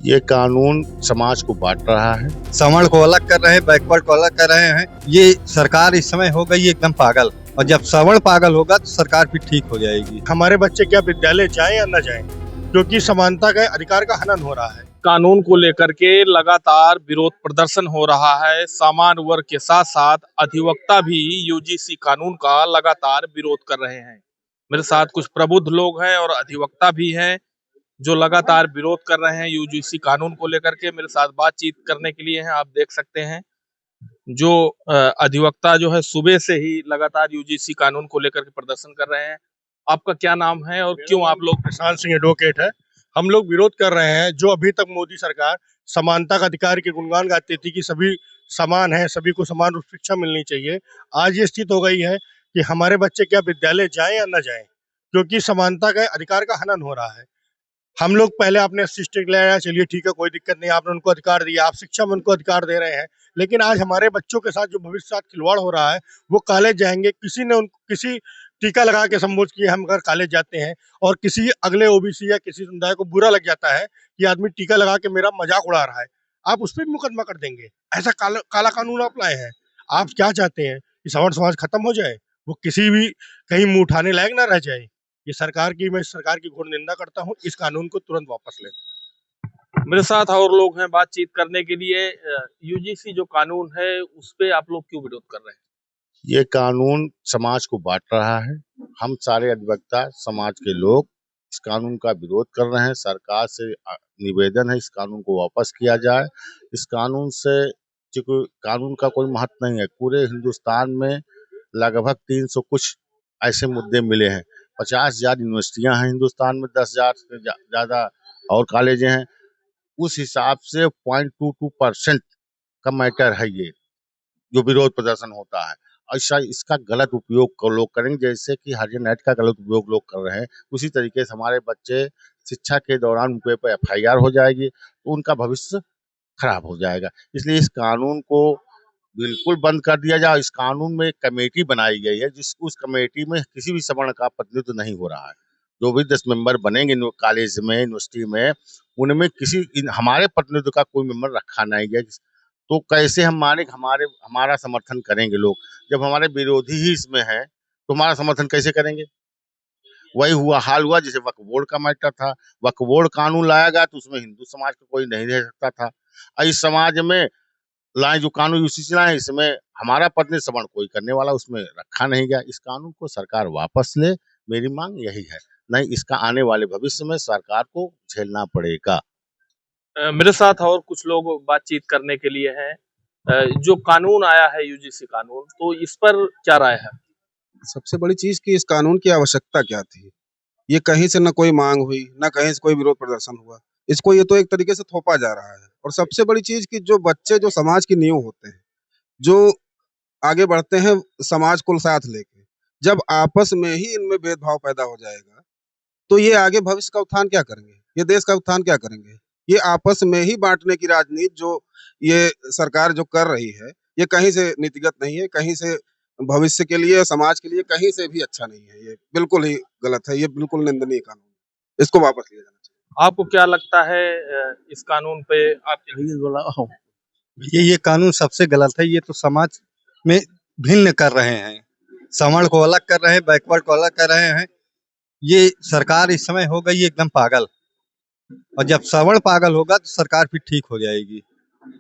ये कानून समाज को बांट रहा है। सवर्ण को अलग कर रहे हैं, बैकवर्ड को अलग कर रहे हैं। ये सरकार इस समय हो गई एकदम पागल, और जब सवर्ण पागल होगा तो सरकार भी ठीक हो जाएगी। हमारे बच्चे क्या विद्यालय जाएं या न जाएं, क्योंकि समानता का अधिकार का हनन हो रहा है। कानून को लेकर के लगातार विरोध प्रदर्शन हो रहा है। सामान्य वर्ग के साथ साथ अधिवक्ता भी यूजीसी कानून का लगातार विरोध कर रहे हैं। मेरे साथ कुछ प्रबुद्ध लोग हैं और अधिवक्ता भी हैं जो लगातार विरोध कर रहे हैं यूजीसी कानून को लेकर के। मेरे साथ बातचीत करने के लिए हैं, आप देख सकते हैं जो अधिवक्ता जो है सुबह से ही लगातार यूजीसी कानून को लेकर के प्रदर्शन कर रहे हैं। आपका क्या नाम है और क्यों आप लोग? प्रशांत सिंह एडवोकेट है। हम लोग विरोध कर रहे हैं जो अभी तक मोदी सरकार समानता का अधिकार के गुणगान गाती थी कि सभी समान है, सभी को समान रूप शिक्षा मिलनी चाहिए। आज ये स्थिति हो गई है कि हमारे बच्चे क्या विद्यालय जाएं या न जाएं, क्योंकि समानता का अधिकार का हनन हो रहा है। हम लोग पहले आपने सिस्टम लाया, चलिए ठीक है, कोई दिक्कत नहीं, आपने उनको अधिकार दिया, आप शिक्षा में उनको अधिकार दे रहे हैं, लेकिन आज हमारे बच्चों के साथ जो भविष्य के साथ खिलवाड़ हो रहा है, वो कॉलेज जाएंगे, किसी ने उनको किसी टीका लगा के संबोधित किया, हम अगर कॉलेज जाते हैं, और किसी अगले ओबीसी या किसी समुदाय को बुरा लग जाता है कि आदमी टीका लगा के मेरा मजाक उड़ा रहा है, आप उस पर भी मुकदमा कर देंगे। ऐसा काला कानून आप लाए हैं। आप क्या चाहते हैं कि सवर्ण समाज खत्म हो जाए, वो किसी भी कहीं मुंह उठाने लायक ना रह जाए। ये मैं सरकार की घोर निंदा करता हूँ। इस कानून को तुरंत वापस लें। मेरे साथ और लोग हैं बातचीत करने के लिए। यूजीसी जो कानून है उस पे आप लोग क्यों विरोध कर रहे हैं? ये कानून समाज को बांट रहा है। हम सारे अधिवक्ता समाज के लोग इस कानून का विरोध कर रहे हैं। सरकार से निवेदन है इस कानून को वापस किया जाए। इस कानून से चूंकि कानून का कोई महत्व नहीं है, पूरे हिंदुस्तान में लगभग 300 कुछ ऐसे मुद्दे मिले हैं। 50,000 यूनिवर्सिटियां हैं हिंदुस्तान में, 10,000 से ज्यादा और कॉलेजें हैं। उस हिसाब से 0.22% का मैटर है ये जो विरोध प्रदर्शन होता है। ऐसा इसका गलत उपयोग लोग करेंगे, जैसे कि हरियाणा नेट का गलत उपयोग लोग कर रहे हैं, उसी तरीके से हमारे बच्चे शिक्षा के दौरान उनके पर FIR हो जाएगी तो उनका भविष्य खराब हो जाएगा। इसलिए इस कानून को बिल्कुल बंद कर दिया जाए। इस कानून में एक कमेटी बनाई गई है, उस कमेटी में किसी भी सवर्ण का प्रतिनिधित्व नहीं हो रहा है। जो भी 10 मेंबर बनेंगे कॉलेज में, यूनिवर्सिटी में, उनमें हमारे प्रतिनिधित्व का कोई मेंबर रखा नहीं गया। तो कैसे हम माने हमारा समर्थन करेंगे लोग, जब हमारे विरोधी ही इसमें है तो हमारा समर्थन कैसे करेंगे? वही हाल हुआ जैसे वक्फ बोर्ड का मैटर था। वक्फ बोर्ड कानून लाया गया तो उसमें हिंदू समाज का कोई नहीं रह सकता था। इस समाज में लाए जो कानून यूसीसी लाए, इसमें हमारा प्रतिनिधि सवर्ण कोई करने वाला उसमें रखा नहीं गया। इस कानून को सरकार वापस ले, मेरी मांग यही है। नहीं इसका आने वाले भविष्य में सरकार को झेलना पड़ेगा। मेरे साथ और कुछ लोग बातचीत करने के लिए हैं। जो कानून आया है यूजीसी कानून, तो इस पर क्या राय है? सबसे बड़ी चीज कि इस कानून की आवश्यकता क्या थी। ये कहीं से न कोई मांग हुई, न कहीं से कोई विरोध प्रदर्शन हुआ। इसको ये तो एक तरीके से थोपा जा रहा है। और सबसे बड़ी चीज कि जो बच्चे जो समाज की नींव होते हैं, जो आगे बढ़ते हैं समाज को साथ लेके, जब आपस में ही इनमें भेदभाव पैदा हो जाएगा तो ये आगे भविष्य का उत्थान क्या करेंगे, ये देश का उत्थान क्या करेंगे। ये आपस में ही बांटने की राजनीति जो ये सरकार जो कर रही है, ये कहीं से नीतिगत नहीं है, कहीं से भविष्य के लिए, समाज के लिए कहीं से भी अच्छा नहीं है। ये बिल्कुल ही गलत है, ये बिल्कुल निंदनीय कानून है। इसको वापस लिया जाना चाहिए। आपको क्या लगता है इस कानून पे आप ये कानून सबसे गलत है। ये तो समाज में भिन्न कर रहे हैं, सवर्ण को अलग कर रहे हैं, बैकवर्ड को अलग कर रहे हैं। ये सरकार इस समय हो गई एकदम पागल, और जब सवर्ण पागल होगा तो सरकार भी ठीक हो जाएगी।